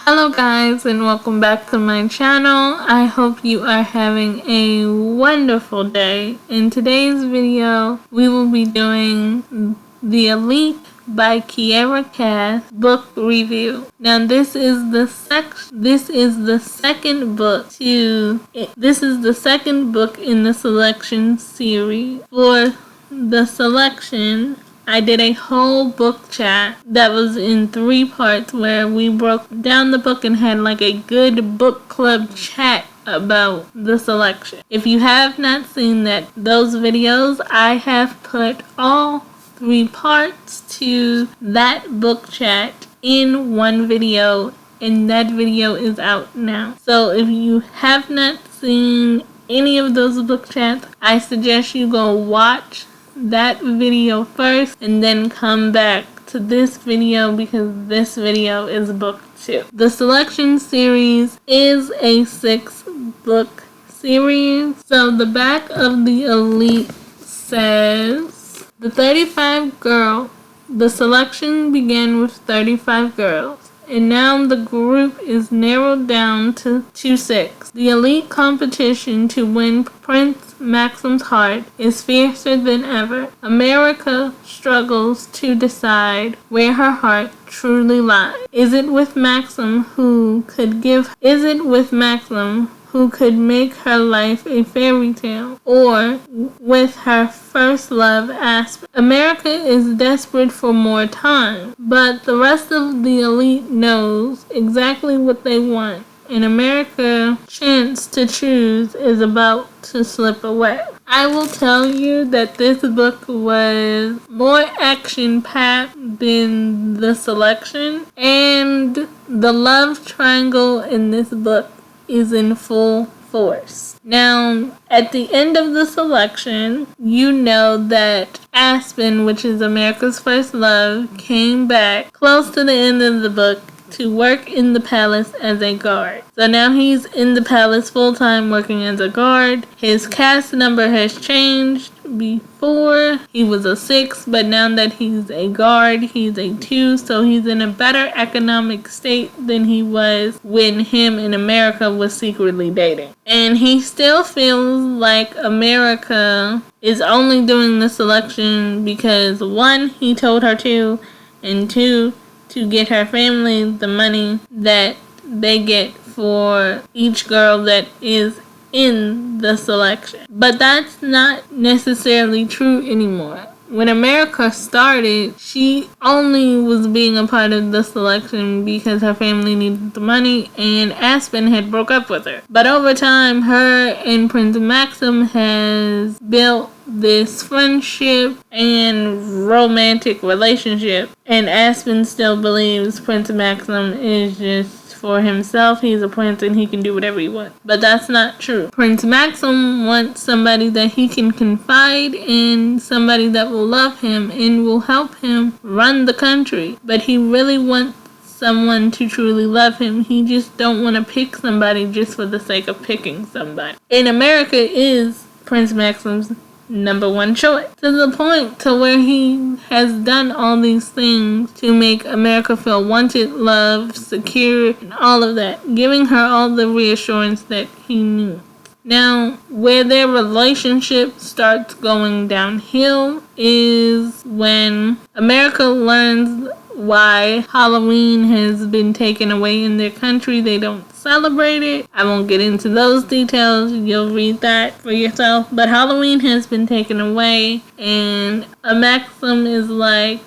Hello guys and welcome back to my channel. I hope you are having a wonderful day. In today's video, we will be doing The Elite by Kiera Cass book review. Now this is the second book in the selection series. For the selection, I did a whole book chat that was in 3 parts where we broke down the book and had like a good book club chat about the selection. If you have not seen those videos, I have put all 3 parts to that book chat in one video, and that video is out now. So if you have not seen any of those book chats, I suggest you go watch that video first and then come back to this video because this video is book 2. The selection series is a 6-book series. So the back of The Elite says, the selection began with 35 girls, and now the group is narrowed down to 6. The elite competition to win Prince Maxon's heart is fiercer than ever. America struggles to decide where her heart truly lies. Is it with Maxon, who could make her life a fairy tale, or with her first love, Aspen? America is desperate for more time, but the rest of the elite knows exactly what they want, and America's chance to choose is about to slip away. I will tell you that this book was more action-packed than the selection, and the love triangle in this book is in full force. Now, at the end of the selection, you know that Aspen, which is America's first love, came back close to the end of the book to work in the palace as a guard. So now he's in the palace full-time working as a guard. His cast number has changed. Before, he was a 6, but now that he's a guard, he's a 2, so he's in a better economic state than he was when him and America was secretly dating. And he still feels like America is only doing the selection because 1, he told her to, and 2, to get her family the money that they get for each girl that is in the selection. But that's not necessarily true anymore. When America started, she only was being a part of the selection because her family needed the money and Aspen had broke up with her. But over time, her and Prince Maxon has built this friendship and romantic relationship, and Aspen still believes Prince Maxon is just for himself. He's a prince and he can do whatever he wants. But that's not true. Prince Maxon wants somebody that he can confide in, somebody that will love him and will help him run the country. But he really wants someone to truly love him. He just don't want to pick somebody just for the sake of picking somebody. And America is Prince Maxon's number 1 choice, to the point to where he has done all these things to make America feel wanted, loved, secure, and all of that, giving her all the reassurance that he knew. Now, where their relationship starts going downhill is when America learns why Halloween has been taken away in their country. They don't celebrate it. I won't get into those details. You'll read that for yourself. But Halloween has been taken away, and Maxon is like,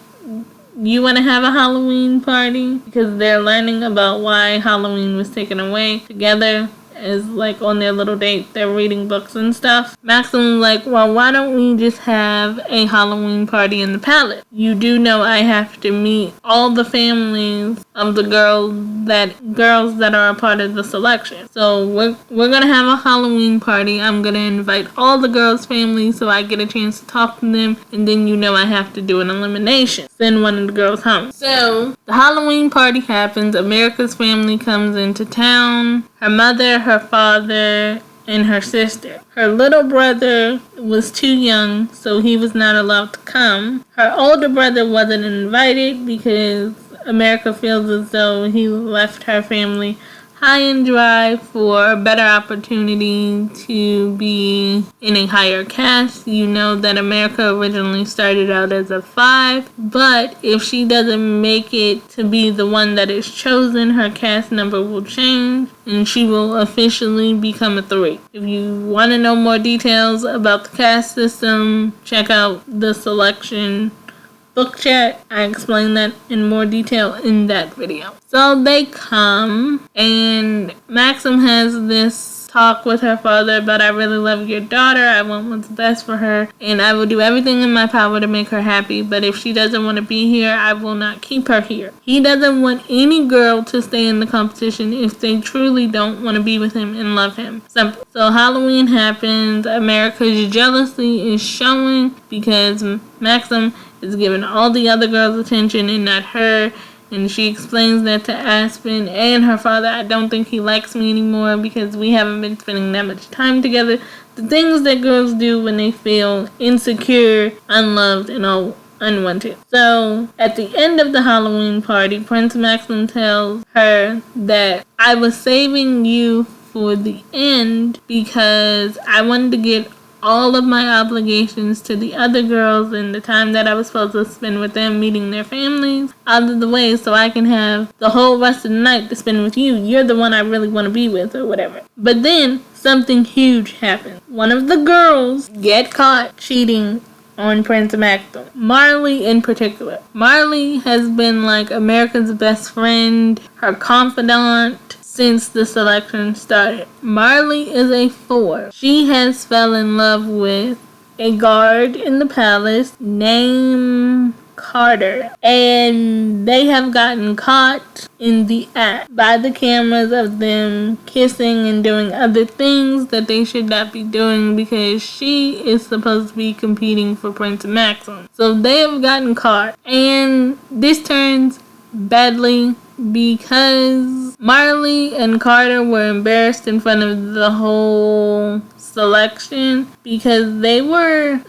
you want to have a Halloween party? Because they're learning about why Halloween was taken away together. Is like on their little date, they're reading books and stuff. Maxon was like, well, why don't we just have a Halloween party in the palace? You do know I have to meet all the families of the girls that are a part of the selection. So we're gonna have a Halloween party. I'm gonna invite all the girls' families so I get a chance to talk to them, and then you know I have to do an elimination. Send one of the girls home. So the Halloween party happens. America's family comes into town. Her mother, her father, and her sister. Her little brother was too young, so he was not allowed to come. Her older brother wasn't invited because America feels as though he left her family high and dry for a better opportunity to be in a higher caste. You know that America originally started out as a 5, but if she doesn't make it to be the one that is chosen, her caste number will change and she will officially become a 3. If you want to know more details about the caste system, check out the selection book chat. I explained that in more detail in that video. So they come, and Maxon has this talk with her father about, I really love your daughter, I want what's best for her, and I will do everything in my power to make her happy, but if she doesn't want to be here, I will not keep her here. He doesn't want any girl to stay in the competition if they truly don't want to be with him and love him. Simple. So Halloween happens, America's jealousy is showing because Maxon is giving all the other girls attention and not her, and she explains that to Aspen and her father. I don't think he likes me anymore because we haven't been spending that much time together. The things that girls do when they feel insecure, unloved, and all unwanted. So at the end of the Halloween party, Prince Maxon tells her that I was saving you for the end because I wanted to get all of my obligations to the other girls and the time that I was supposed to spend with them meeting their families out of the way so I can have the whole rest of the night to spend with you. You're the one I really want to be with or whatever. But then something huge happens. One of the girls get caught cheating on Prince Maxon. Marley in particular. Marley has been like America's best friend, her confidant, since the selection started. Marley is a 4. She has fell in love with a guard in the palace named Carter, and they have gotten caught in the act by the cameras of them kissing and doing other things that they should not be doing because she is supposed to be competing for Prince Maxon. So they have gotten caught, and this turns badly because Marley and Carter were embarrassed in front of the whole selection because they were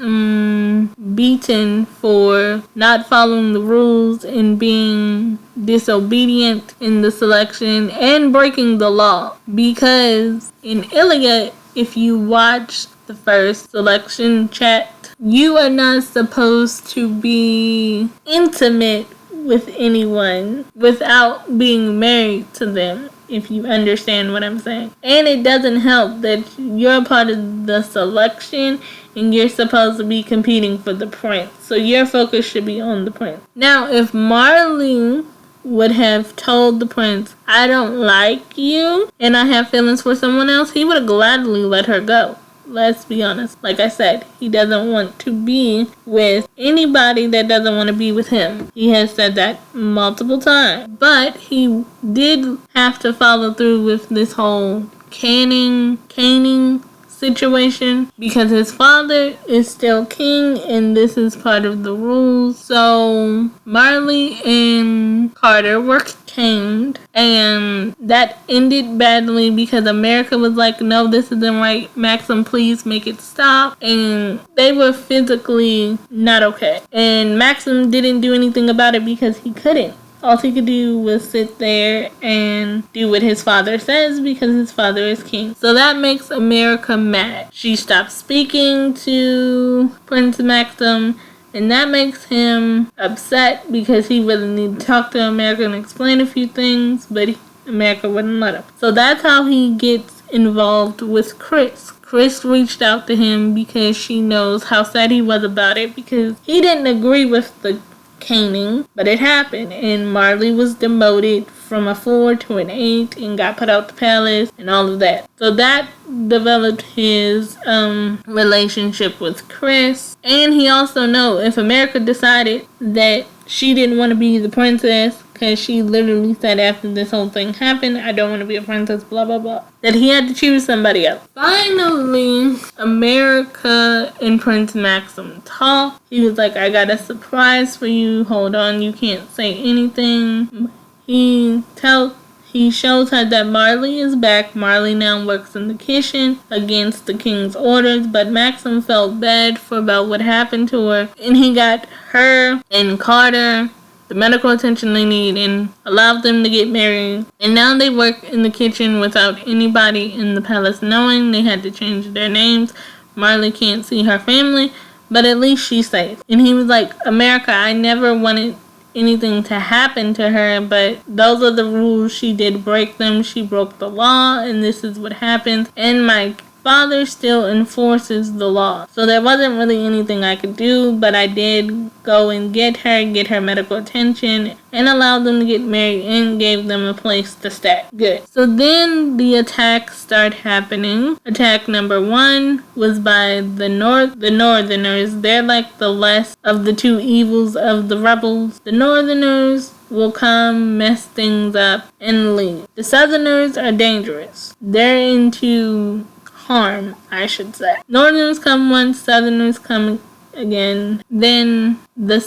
beaten for not following the rules and being disobedient in the selection and breaking the law. Because in Iliad, if you watch the first selection chat, you are not supposed to be intimate with anyone without being married to them, if you understand what I'm saying. And it doesn't help that you're a part of the selection and you're supposed to be competing for the prince. So your focus should be on the prince. Now, if Marley would have told the prince, I don't like you and I have feelings for someone else, he would have gladly let her go. Let's be honest. Like I said, he doesn't want to be with anybody that doesn't want to be with him. He has said that multiple times. But he did have to follow through with this whole caning situation because his father is still king and this is part of the rules. So Marley and Carter were caned and that ended badly because America was like, no, this isn't right. Maxon, please make it stop. And they were physically not okay. And Maxon didn't do anything about it because he couldn't. All he could do was sit there and do what his father says because his father is king. So that makes America mad. She stops speaking to Prince Maxon, and that makes him upset because he really needed to talk to America and explain a few things, but America wouldn't let him. So that's how he gets involved with Chris. Chris reached out to him because she knows how sad he was about it because he didn't agree with the caning, but it happened, and Marley was demoted from a 4 to an 8 and got put out the palace and all of that. So that developed his relationship with Chris. And he also know if America decided that she didn't want to be the princess, because she literally said after this whole thing happened, I don't want to be a princess, blah, blah, blah, that he had to choose somebody else. Finally, America and Prince Maxon talked. He was like, I got a surprise for you. Hold on, you can't say anything. He shows her that Marley is back. Marley now works in the kitchen against the king's orders, but Maxon felt bad about what happened to her, and he got her and Carter the medical attention they need and allowed them to get married. And now they work in the kitchen without anybody in the palace knowing. They had to change their names. Marley can't see her family, but at least she's safe. And he was like, America, I never wanted anything to happen to her, but those are the rules. She did break them. She broke the law, and this is what happens. And my father still enforces the law. So there wasn't really anything I could do, but I did go and get her medical attention, and allowed them to get married and gave them a place to stay. Good. So then the attacks start happening. Attack number 1 was by the Northerners. They're like the less of the two evils of the rebels. The Northerners will come, mess things up, and leave. The Southerners are dangerous. They're into harm, I should say. Northerners come once, Southerners come again. Then the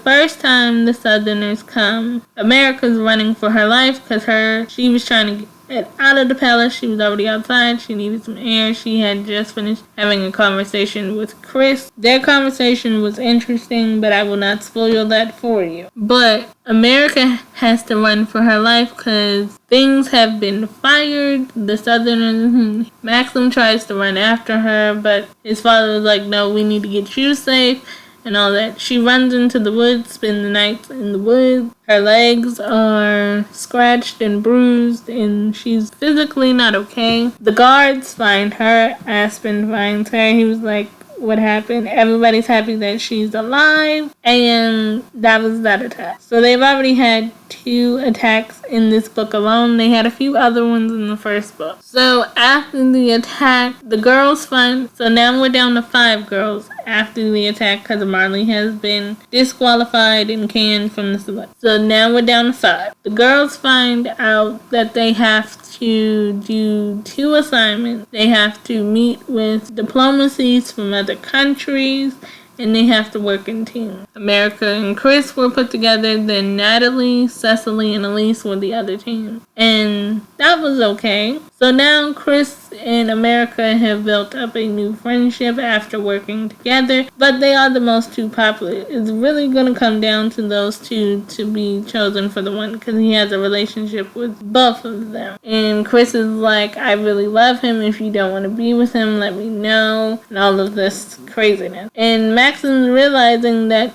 first time the Southerners come, America's running for her life because she was trying to get out of the palace. She was already outside. She needed some air. She had just finished having a conversation with Chris. Their conversation was interesting, but I will not spoil that for you. But America has to run for her life because things have been fired. The Southerners, Maxon tries to run after her, but his father was like, no, we need to get you safe. And all that. She runs into the woods, spend the night in the woods. Her legs are scratched and bruised, and she's physically not okay. The guards find her. Aspen finds her. He was like, what happened? Everybody's happy that she's alive, and that was that attack. So they've already had 2 attacks in this book alone. They had a few other ones in the first book. So after the attack, the girls find, so now we're down to 5 girls after the attack because Marley has been disqualified and canned from the select. So now we're down to 5. The girls find out that they have to do 2 assignments. They have to meet with diplomacies from other countries, and they have to work in teams. America and Chris were put together, then Natalie, Cecily, and Elise were the other team. And that was okay. So now Chris and America have built up a new friendship after working together, but they are the most 2 popular. It's really going to come down to those 2 to be chosen for the one because he has a relationship with both of them. And Chris is like, I really love him. If you don't want to be with him, let me know. And all of this craziness. And Maxon's realizing that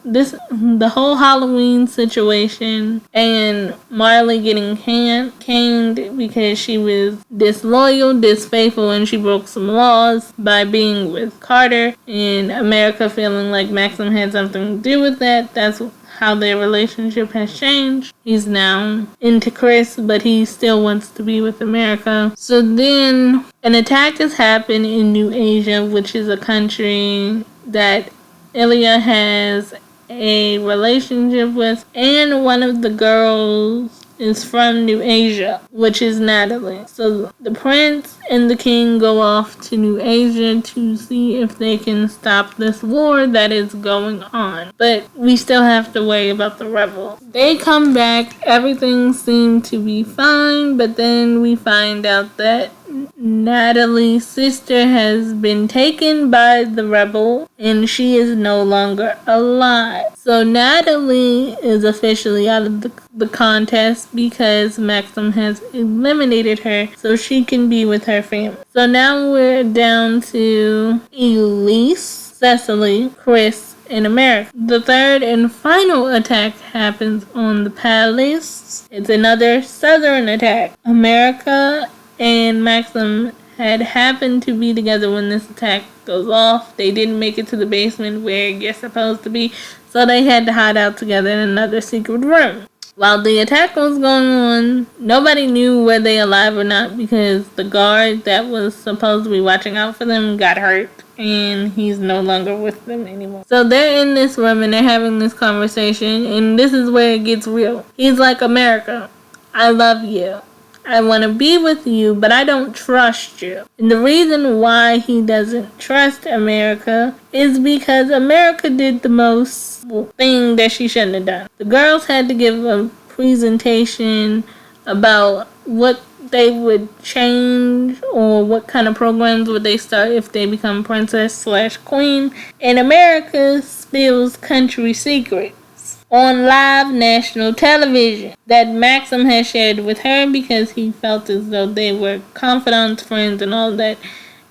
the whole Halloween situation and Marley getting caned because she was disloyal, disfaithful, and she broke some laws by being with Carter, and America feeling like Maxon had something to do with that. That's how their relationship has changed. He's now into Chris, but he still wants to be with America. So then an attack has happened in New Asia, which is a country that Ilya has a relationship with, and one of the girls is from New Asia, which is Natalie. So the prince and the king go off to New Asia to see if they can stop this war that is going on. But we still have to worry about the rebels. They come back, everything seemed to be fine, but then we find out that Natalie's sister has been taken by the rebel and she is no longer alive. So Natalie is officially out of the contest because Maxon has eliminated her so she can be with her family. So now we're down to Elise, Cecily, Chris, and America. The third and final attack happens on the palace. It's another southern attack. America and Maxon had happened to be together when this attack goes off. They didn't make it to the basement where you're supposed to be, so they had to hide out together in another secret room. While the attack was going on, nobody knew were they alive or not because the guard that was supposed to be watching out for them got hurt and he's no longer with them anymore. So they're in this room and they're having this conversation, and this is where it gets real. He's like, America, I love you. I want to be with you, but I don't trust you. And the reason why he doesn't trust America is because America did the most thing that she shouldn't have done. The girls had to give a presentation about what they would change or what kind of programs would they start if they become princess/queen. And America spills country secrets on live national television that Maxon had shared with her because he felt as though they were confidants, friends, and all that.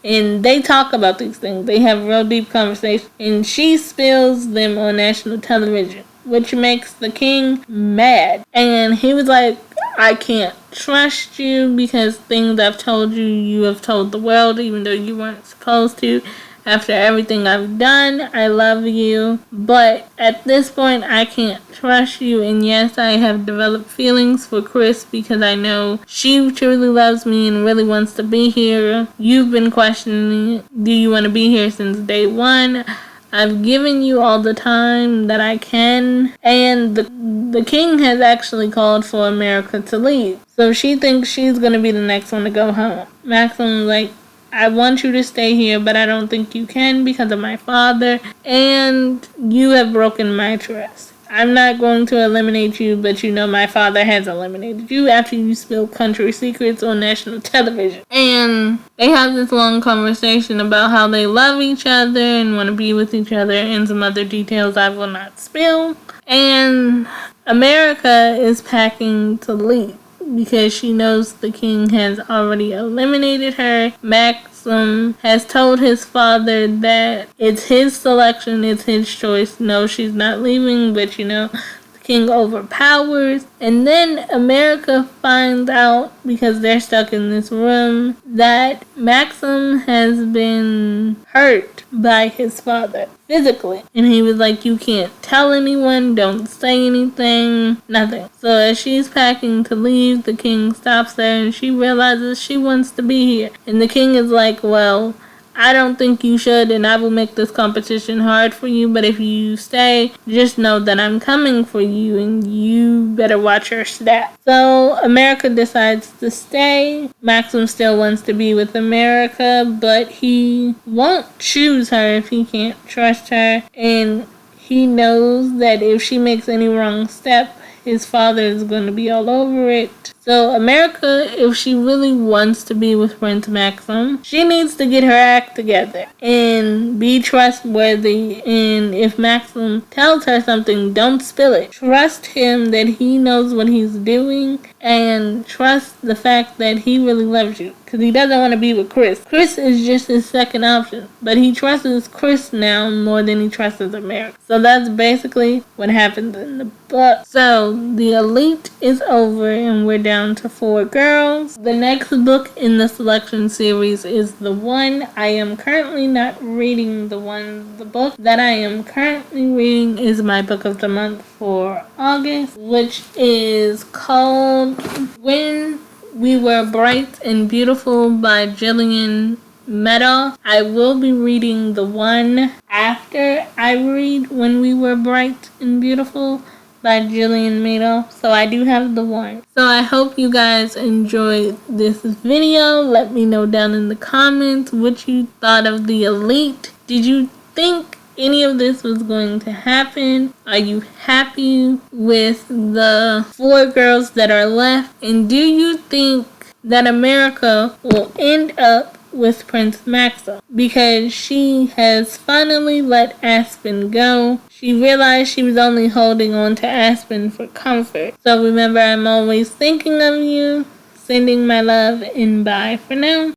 And they talk about these things. They have real deep conversations. And she spills them on national television, which makes the king mad. And he was like, I can't trust you because things I've told you, you have told the world, even though you weren't supposed to. After everything I've done, I love you. But at this point, I can't trust you. And yes, I have developed feelings for Chris because I know she truly loves me and really wants to be here. You've been questioning, do you want to be here since day one? I've given you all the time that I can. And the king has actually called for America to leave. So she thinks she's going to be the next one to go home. Maxon's like, I want you to stay here, but I don't think you can because of my father, and you have broken my trust. I'm not going to eliminate you, but you know my father has eliminated you after you spilled country secrets on national television. And they have this long conversation about how they love each other and want to be with each other and some other details I will not spill. And America is packing to leave because she knows the king has already eliminated her. Maxon has told his father that it's his selection, it's his choice. No, she's not leaving, but the king overpowers. And then America finds out, because they're stuck in this room, that Maxon has been hurt by his father physically. And he was like, you can't tell anyone, don't say anything, nothing. So as she's packing to leave, the king stops her and she realizes she wants to be here. And the king is like, well, I don't think you should, and I will make this competition hard for you, but if you stay, just know that I'm coming for you, and you better watch your step. So America decides to stay. Maxon still wants to be with America, but he won't choose her if he can't trust her, and he knows that if she makes any wrong step, his father is going to be all over it. So America, if she really wants to be with Prince Maxon, she needs to get her act together and be trustworthy. And if Maxon tells her something, don't spill it. Trust him that he knows what he's doing, and trust the fact that he really loves you. Because he doesn't want to be with Chris. Chris is just his second option. But he trusts Chris now more than he trusts America. So that's basically what happens in the book. So the elite is over and we're down to 4 girls. The next book in the selection series is The One. I am currently not reading The One. The book that I am currently reading is my book of the month for August, which is called When We Were Bright and Beautiful by Jillian Meadow. I will be reading The One after I read When We Were Bright and Beautiful by Jillian Meadow. So I do have The One. So I hope you guys enjoyed this video. Let me know down in the comments what you thought of the elite. Did you think any of this was going to happen? Are you happy with the 4 girls that are left? And do you think that America will end up with Prince Maxon? Because she has finally let Aspen go. She realized she was only holding on to Aspen for comfort. So remember, I'm always thinking of you. Sending my love and bye for now.